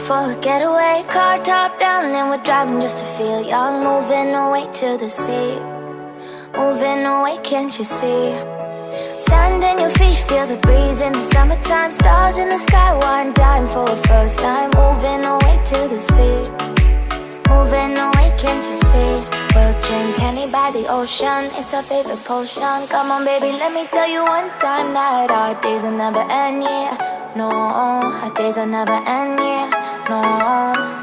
for a getaway. Car top down and we're driving just to feel young. Moving away to the sea, moving away, can't you see? Sand in your feet, feel the breeze in the summertime. Stars in the sky, one dime for a first time. Moving away to the sea, moving away, can't you see? We'll drink Henny by the ocean, it's our favorite potion. Come on baby, let me tell you one time that our days will never end, yeah. No, our days will never end, yeah. No.